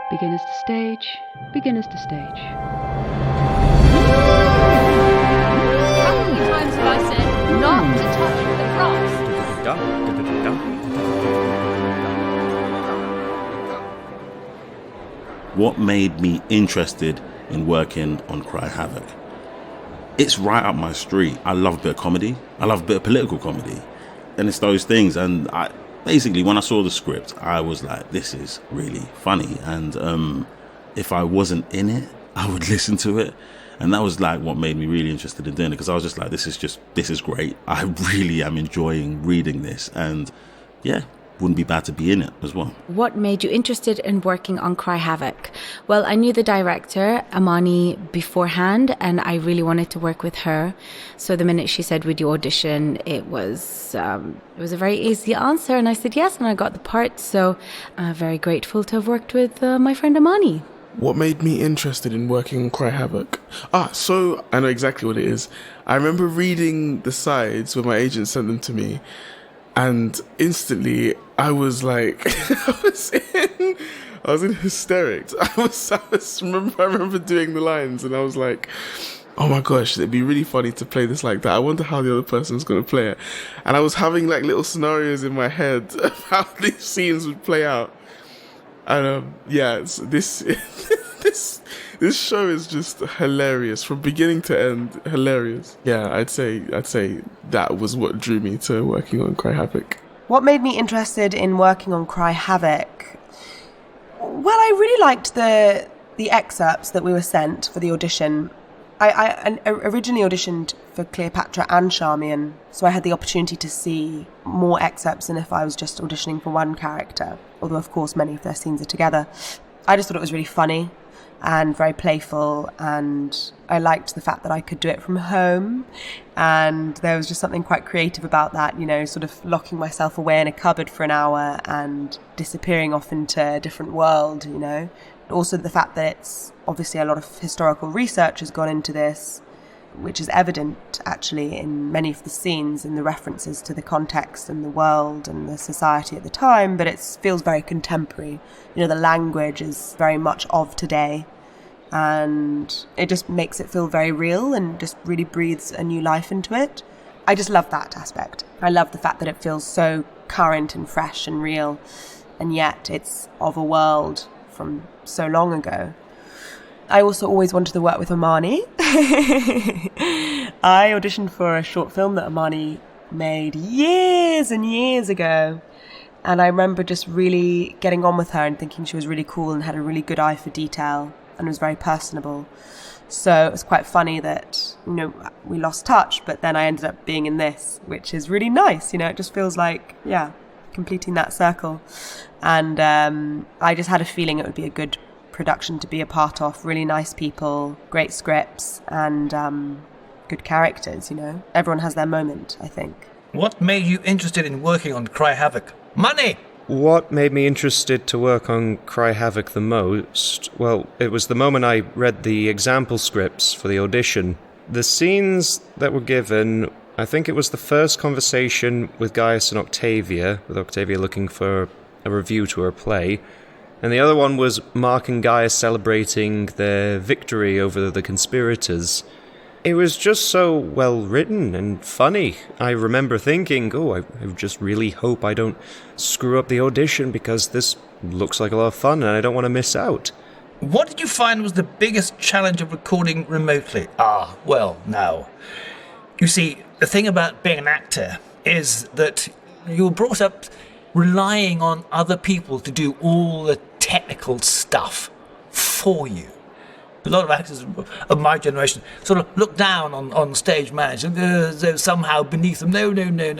Beginners to stage, beginners to stage. How many times have I said not to touch the cross? What made me interested in working on Cry Havoc? It's right up my street. I love a bit of comedy. I love a bit of political comedy. And it's those things. And basically, when I saw the script, I was like, this is really funny. And if I wasn't in it, I would listen to it. And that was like what made me really interested in doing it, because I was just like, this is great. I really am enjoying reading this. And yeah, wouldn't be bad to be in it as well. What made you interested in working on Cry Havoc? Well, I knew the director, Amani, beforehand, and I really wanted to work with her. So the minute she said, would you audition, it was a very easy answer. And I said yes, and I got the part. So I'm very grateful to have worked with my friend Amani. What made me interested in working on Cry Havoc? So I know exactly what it is. I remember reading the sides when my agent sent them to me, and instantly I was like, I was in hysterics. I remember doing the lines, and I was like, oh my gosh, it'd be really funny to play this like that. I wonder how the other person's going to play it. And I was having like little scenarios in my head of how these scenes would play out. And this show is just hilarious from beginning to end. Hilarious. Yeah, I'd say that was what drew me to working on Cry Havoc. What made me interested in working on Cry Havoc? Well, I really liked the excerpts that we were sent for the audition. I originally auditioned for Cleopatra and Charmian, so I had the opportunity to see more excerpts than if I was just auditioning for one character, although of course many of their scenes are together. I just thought it was really funny and very playful, and I liked the fact that I could do it from home, and there was just something quite creative about that, you know, sort of locking myself away in a cupboard for an hour and disappearing off into a different world, you know. Also the fact that it's obviously a lot of historical research has gone into this, which is evident actually in many of the scenes and the references to the context and the world and the society at the time, but it feels very contemporary. You know, the language is very much of today, and it just makes it feel very real and just really breathes a new life into it. I just love that aspect. I love the fact that it feels so current and fresh and real, and yet it's of a world from so long ago. I also always wanted to work with Amani. I auditioned for a short film that Amani made years and years ago, and I remember just really getting on with her and thinking she was really cool and had a really good eye for detail and was very personable. So it was quite funny that, you know, we lost touch, but then I ended up being in this, which is really nice. You know, it just feels like, yeah, completing that circle. And I just had a feeling it would be a good production to be a part of. Really nice people, great scripts, and good characters, you know. Everyone has their moment, I think. What made you interested in working on Cry Havoc? Money! What made me interested to work on Cry Havoc the most? Well, it was the moment I read the example scripts for the audition. The scenes that were given, I think it was the first conversation with Gaius and Octavia, with Octavia looking for a review to her play, and the other one was Mark and Gaius celebrating their victory over the conspirators. It was just so well written and funny. I remember thinking, I just really hope I don't screw up the audition, because this looks like a lot of fun and I don't want to miss out. What did you find was the biggest challenge of recording remotely? Well, now, you see, the thing about being an actor is that you're brought up relying on other people to do all the technical stuff for you. A lot of actors of my generation sort of look down on stage management, as though somehow beneath them. No,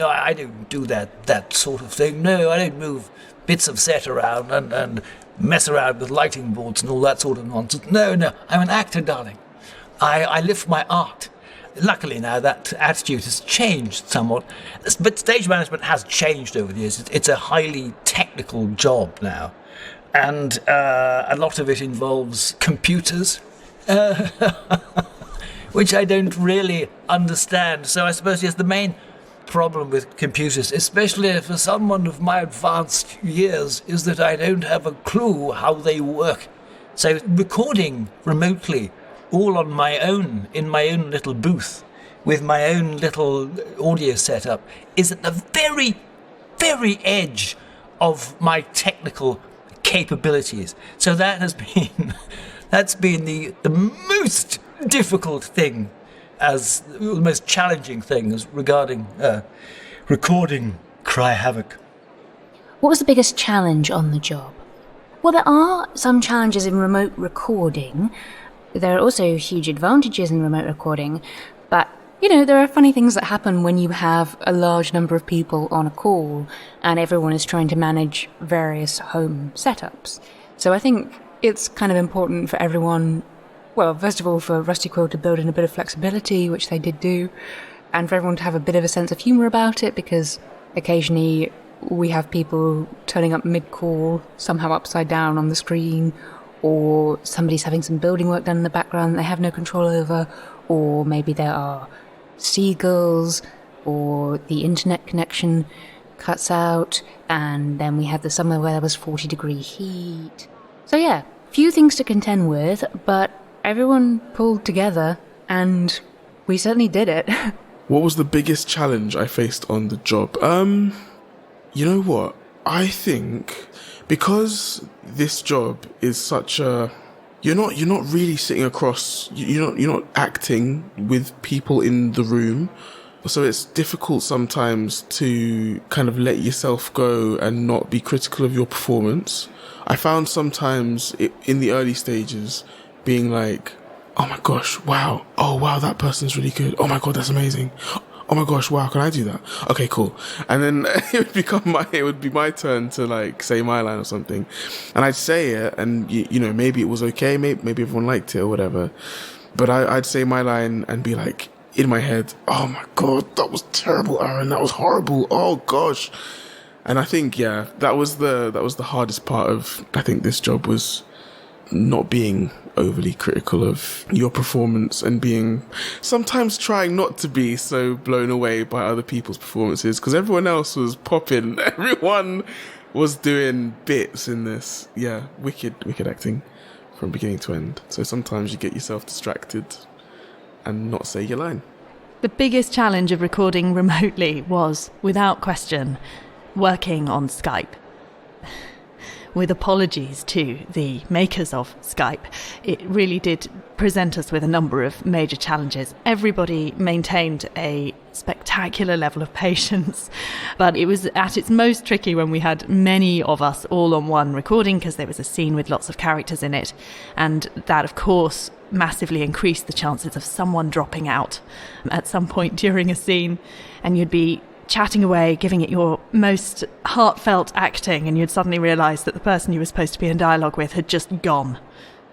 I don't do that sort of thing. No, I don't move bits of set around and mess around with lighting boards and all that sort of nonsense. No, I'm an actor, darling. I live for my art. Luckily now that attitude has changed somewhat, but stage management has changed over the years. It's a highly technical job now, and a lot of it involves computers, which I don't really understand. So I suppose, yes, the main problem with computers, especially for someone of my advanced years, is that I don't have a clue how they work. So recording remotely, all on my own, in my own little booth, with my own little audio setup, is at the very, very edge of my technical capabilities. So that's been the most difficult thing, as the most challenging thing as regarding recording Cry Havoc. What was the biggest challenge on the job? Well, there are some challenges in remote recording. There are also huge advantages in remote recording, but there are funny things that happen when you have a large number of people on a call and everyone is trying to manage various home setups. So I think it's kind of important for everyone, well, first of all, for Rusty Quill to build in a bit of flexibility, which they did do, and for everyone to have a bit of a sense of humour about it, because occasionally we have people turning up mid-call, somehow upside down on the screen, or somebody's having some building work done in the background that they have no control over, or maybe there are seagulls, or the internet connection cuts out, and then we had the summer where there was 40-degree heat. So yeah, few things to contend with, but everyone pulled together, and we certainly did it. What was the biggest challenge I faced on the job? You know what? I think because this job is such a... You're not really sitting across... You're not acting with people in the room. So it's difficult sometimes to kind of let yourself go and not be critical of your performance. I found sometimes in the early stages being like, oh my gosh, wow. Oh wow, that person's really good. Oh my God, that's amazing. Oh my gosh, wow, can I do that? Okay, cool. And then it would be my turn to like say my line or something. And I'd say it and maybe it was okay, maybe everyone liked it or whatever. But I'd say my line and be like in my head, oh my God, that was terrible, Aaron, that was horrible. Oh gosh. And I think, yeah, that was the hardest part of, I think, this job, was not being overly critical of your performance and sometimes trying not to be so blown away by other people's performances, because everyone else was popping. Everyone was doing bits in this. Yeah, wicked acting from beginning to end. So sometimes you get yourself distracted and not say your line. The biggest challenge of recording remotely was, without question, working on Skype. With apologies to the makers of Skype, it really did present us with a number of major challenges. Everybody maintained a spectacular level of patience, but it was at its most tricky when we had many of us all on one recording, because there was a scene with lots of characters in it, and that, of course, massively increased the chances of someone dropping out at some point during a scene, and you'd be chatting away, giving it your most heartfelt acting, and you'd suddenly realise that the person you were supposed to be in dialogue with had just gone.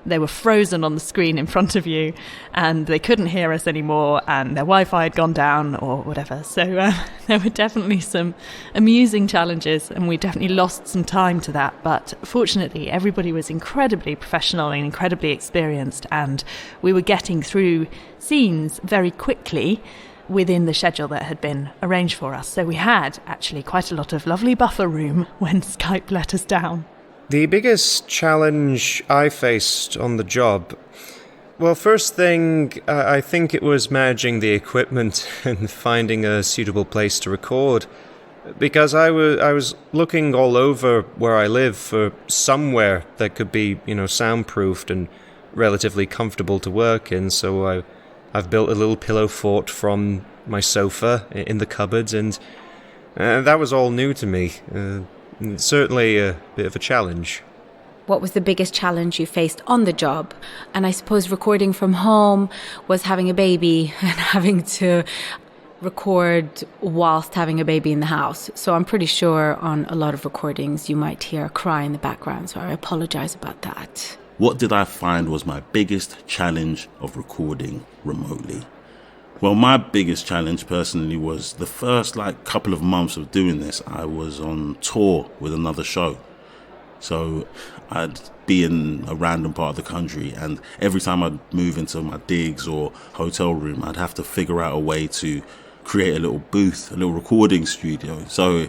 They were frozen on the screen in front of you, and they couldn't hear us anymore, and their Wi-Fi had gone down or whatever. So there were definitely some amusing challenges, and we definitely lost some time to that. But fortunately, everybody was incredibly professional and incredibly experienced, and we were getting through scenes very quickly within the schedule that had been arranged for us. So we had actually quite a lot of lovely buffer room when Skype let us down. The biggest challenge I faced on the job, well, first thing, I think it was managing the equipment and finding a suitable place to record, because I was looking all over where I live for somewhere that could be, soundproofed and relatively comfortable to work in. So I've built a little pillow fort from my sofa in the cupboards, and that was all new to me. Certainly a bit of a challenge. What was the biggest challenge you faced on the job? And I suppose recording from home was having a baby and having to record whilst having a baby in the house. So I'm pretty sure on a lot of recordings you might hear a cry in the background, so I apologise about that. What did I find was my biggest challenge of recording remotely? Well, my biggest challenge personally was the first couple of months of doing this. I was on tour with another show. So I'd be in a random part of the country, and every time I'd move into my digs or hotel room, I'd have to figure out a way to create a little booth, a little recording studio. So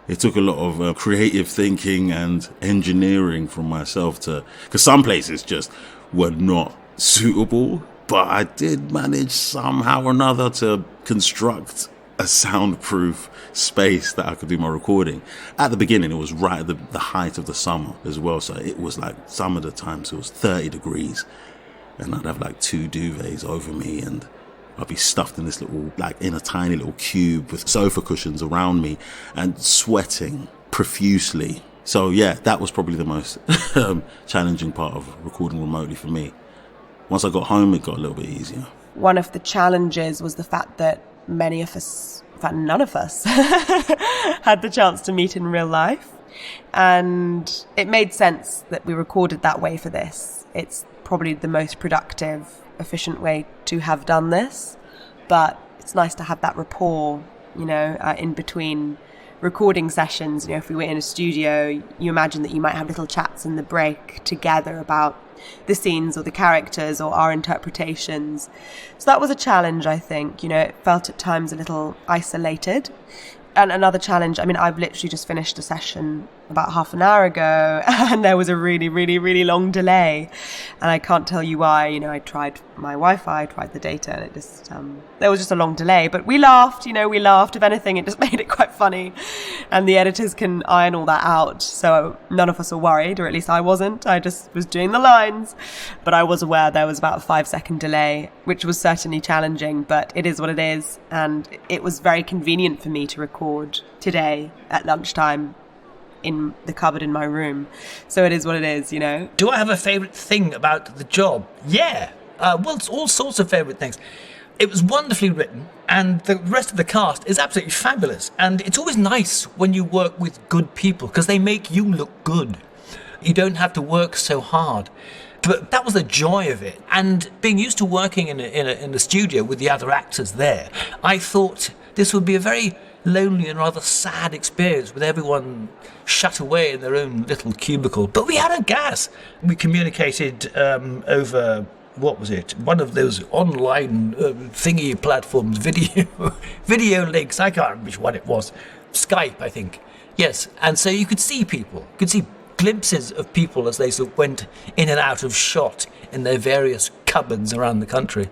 It took a lot of creative thinking and engineering from myself because some places just were not suitable, but I did manage somehow or another to construct a soundproof space that I could do my recording. At the beginning, it was right at the height of the summer as well, so it was like some of the times it was 30 degrees, and I'd have like 2 duvets over me, and I'd be stuffed in this in a tiny little cube with sofa cushions around me and sweating profusely. So yeah, that was probably the most challenging part of recording remotely for me. Once I got home, it got a little bit easier. One of the challenges was the fact that many of us, in fact none of us, had the chance to meet in real life. And it made sense that we recorded that way for this. It's probably the most productive, efficient way to have done this, but it's nice to have that rapport, in between recording sessions. If we were in a studio, you imagine that you might have little chats in the break together about the scenes or the characters or our interpretations. So that was a challenge, I think. It felt at times a little isolated. And another challenge, I've literally just finished a session about half an hour ago, and there was a really, really, really long delay. And I can't tell you why. I tried my Wi-Fi, I tried the data, and it just, there was just a long delay. But we laughed, we laughed. If anything, it just made it quite funny. And the editors can iron all that out. So none of us were worried, or at least I wasn't. I just was doing the lines. But I was aware there was about a 5-second delay, which was certainly challenging, but it is what it is. And it was very convenient for me to record today at lunchtime in the cupboard in my room. So it is what it is, Do I have a favourite thing about the job? Yeah. It's all sorts of favourite things. It was wonderfully written, and the rest of the cast is absolutely fabulous. And it's always nice when you work with good people, because they make you look good. You don't have to work so hard. But that was the joy of it. And being used to working in a studio with the other actors there, I thought this would be a very lonely and rather sad experience with everyone shut away in their own little cubicle. But we had a gas. We communicated over, what was it? One of those online thingy platforms, video links. I can't remember which one it was. Skype, I think. Yes, and so you could see people. You could see glimpses of people as they sort of went in and out of shot in their various cupboards around the country.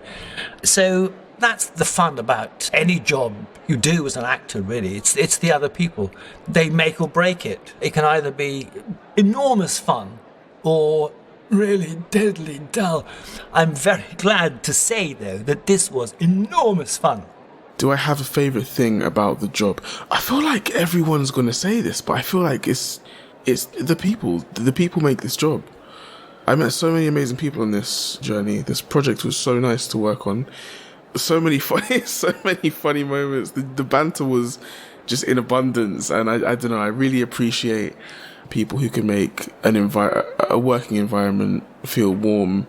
So that's the fun about any job you do as an actor, really. It's the other people. They make or break it. It can either be enormous fun or really deadly dull. I'm very glad to say, though, that this was enormous fun. Do I have a favourite thing about the job? I feel like everyone's going to say this, but I feel like it's the people. The people make this job. I met so many amazing people on this journey. This project was so nice to work on. So many funny moments. The banter was just in abundance, and I don't know. I really appreciate people who can make a working environment feel warm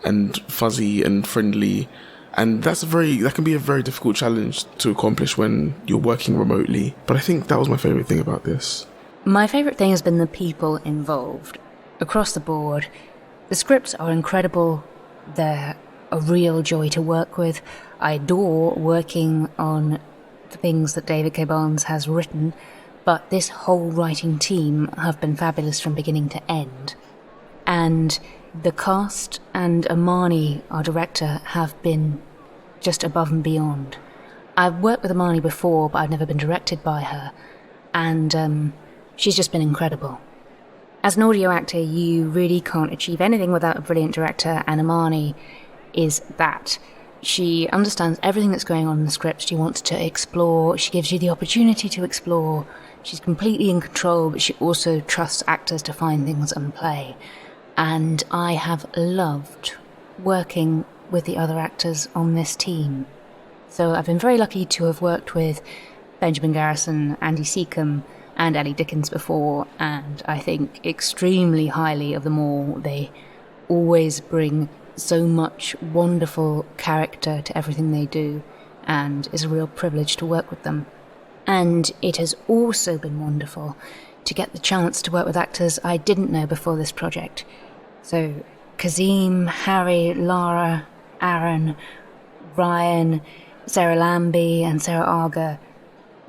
and fuzzy and friendly, and that can be a very difficult challenge to accomplish when you're working remotely. But I think that was my favourite thing about this. My favourite thing has been the people involved across the board. The scripts are incredible. They're a real joy to work with. I adore working on the things that David K. Barnes has written, but this whole writing team have been fabulous from beginning to end. And the cast and Amani, our director, have been just above and beyond. I've worked with Amani before, but I've never been directed by her, and she's just been incredible. As an audio actor, you really can't achieve anything without a brilliant director, and Amani is that. She understands everything that's going on in the script. She wants to explore. She gives you the opportunity to explore. She's completely in control, but she also trusts actors to find things and play. And I have loved working with the other actors on this team. So I've been very lucky to have worked with Benjamin Garrison, Andy Seacombe, and Ellie Dickens before, and I think extremely highly of them all. They always bring so much wonderful character to everything they do, and it's a real privilege to work with them. And it has also been wonderful to get the chance to work with actors I didn't know before this project. So Kazim, Harry, Lara, Aaron, Ryan, Sarah Lambie and Sarah Arger.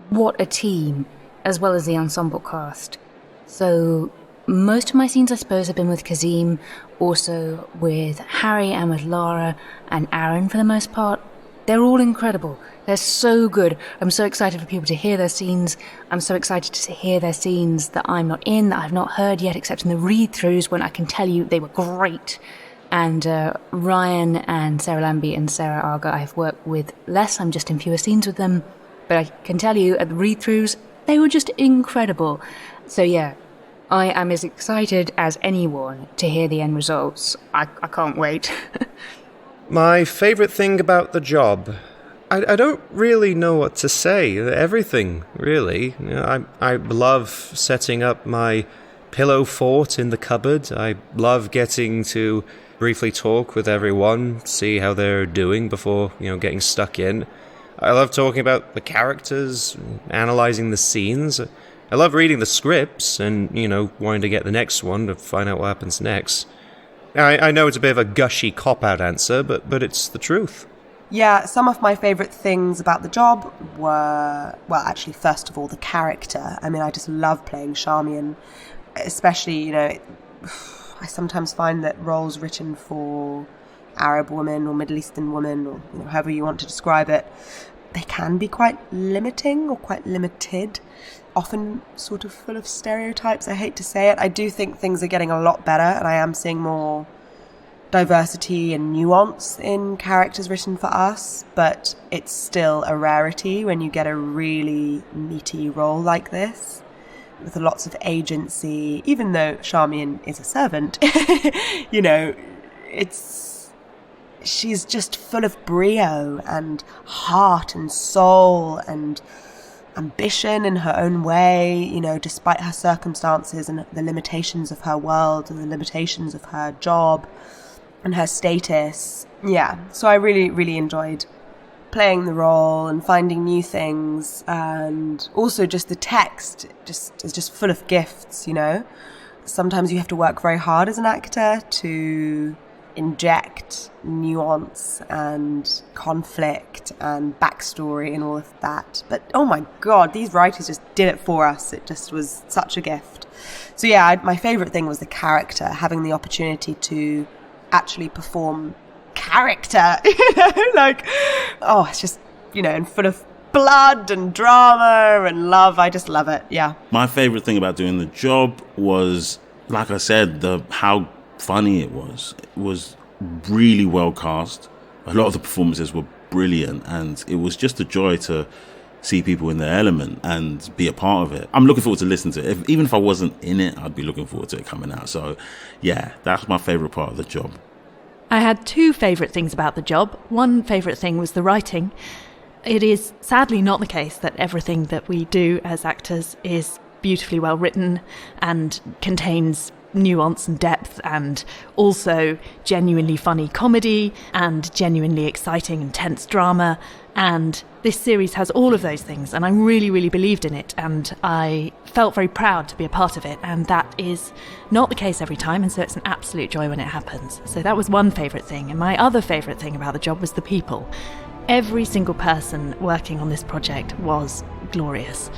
What a team. as well as the ensemble cast. So most of my scenes, I suppose, have been with Kazim, also with Harry and with Lara and Aaron for the most part. They're all incredible. They're so good. I'm so excited for people to hear their scenes. I'm so excited to hear their scenes that I'm not in, that I've not heard yet, except in the read-throughs when I can tell you they were great. And Ryan and Sarah Lambie and Sarah Arga I've worked with less. I'm just in fewer scenes with them. But I can tell you at the read-throughs, they were just incredible. So yeah, I am as excited as anyone to hear the end results. I can't wait. My favourite thing about the job... I don't really know what to say. Everything, really. You know, I love setting up my pillow fort in the cupboard. I love getting to briefly talk with everyone, see how they're doing before, getting stuck in. I love talking about the characters, analysing the scenes. I love reading the scripts and, wanting to get the next one to find out what happens next. I know it's a bit of a gushy cop-out answer, but it's the truth. Yeah, some of my favourite things about the job were, well, actually, first of all, the character. I mean, I just love playing Charmian, especially, I sometimes find that roles written for Arab women or Middle Eastern women, or however you want to describe it, they can be quite limiting or quite limited, often sort of full of stereotypes. I hate to say it. I do think things are getting a lot better, and I am seeing more diversity and nuance in characters written for us, but it's still a rarity when you get a really meaty role like this with lots of agency. Even though Charmian is a servant, she's just full of brio and heart and soul and ambition in her own way, despite her circumstances and the limitations of her world and the limitations of her job and her status. Yeah, so I really, really enjoyed playing the role and finding new things, and also just the text is just full of gifts, Sometimes you have to work very hard as an actor to inject nuance and conflict and backstory and all of that. But oh my God, these writers just did it for us. It just was such a gift. So yeah, my favourite thing was the character, having the opportunity to actually perform character, it's just, and full of blood and drama and love. I just love it. Yeah. My favorite thing about doing the job was, like I said, how funny it was. It was really well cast. A lot of the performances were brilliant, and it was just a joy to see people in their element and be a part of it. I'm looking forward to listening to it. Even if I wasn't in it, I'd be looking forward to it coming out. So yeah, that's my favourite part of the job. I had two favourite things about the job. One favourite thing was the writing. It is sadly not the case that everything that we do as actors is beautifully well written and contains nuance and depth, and also genuinely funny comedy and genuinely exciting and tense drama. And this series has all of those things, and I really, really believed in it, and I felt very proud to be a part of it, and that is not the case every time, and so it's an absolute joy when it happens. So that was one favourite thing. And my other favourite thing about the job was the people. Every single person working on this project was glorious.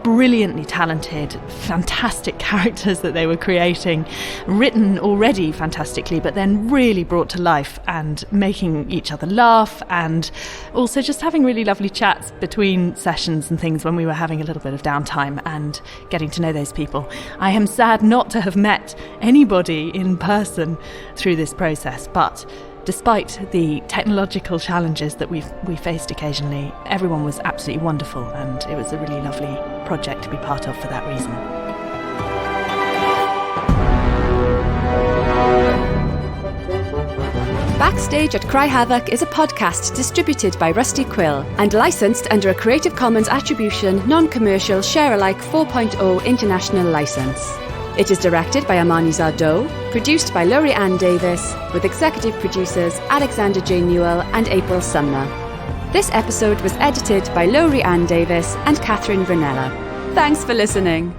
Brilliantly talented, fantastic characters that they were creating, written already fantastically, but then really brought to life and making each other laugh, and also just having really lovely chats between sessions and things when we were having a little bit of downtime and getting to know those people. I am sad not to have met anybody in person through this process, but despite the technological challenges that we faced occasionally, everyone was absolutely wonderful, and it was a really lovely project to be part of for that reason. Backstage at Cry Havoc is a podcast distributed by Rusty Quill and licensed under a Creative Commons Attribution, Non-Commercial, Share-alike 4.0 International License. It is directed by Amani Zardo, produced by Laurie Ann Davis, with executive producers Alexander J. Newell and April Sumner. This episode was edited by Laurie Ann Davis and Catherine Vernella. Thanks for listening.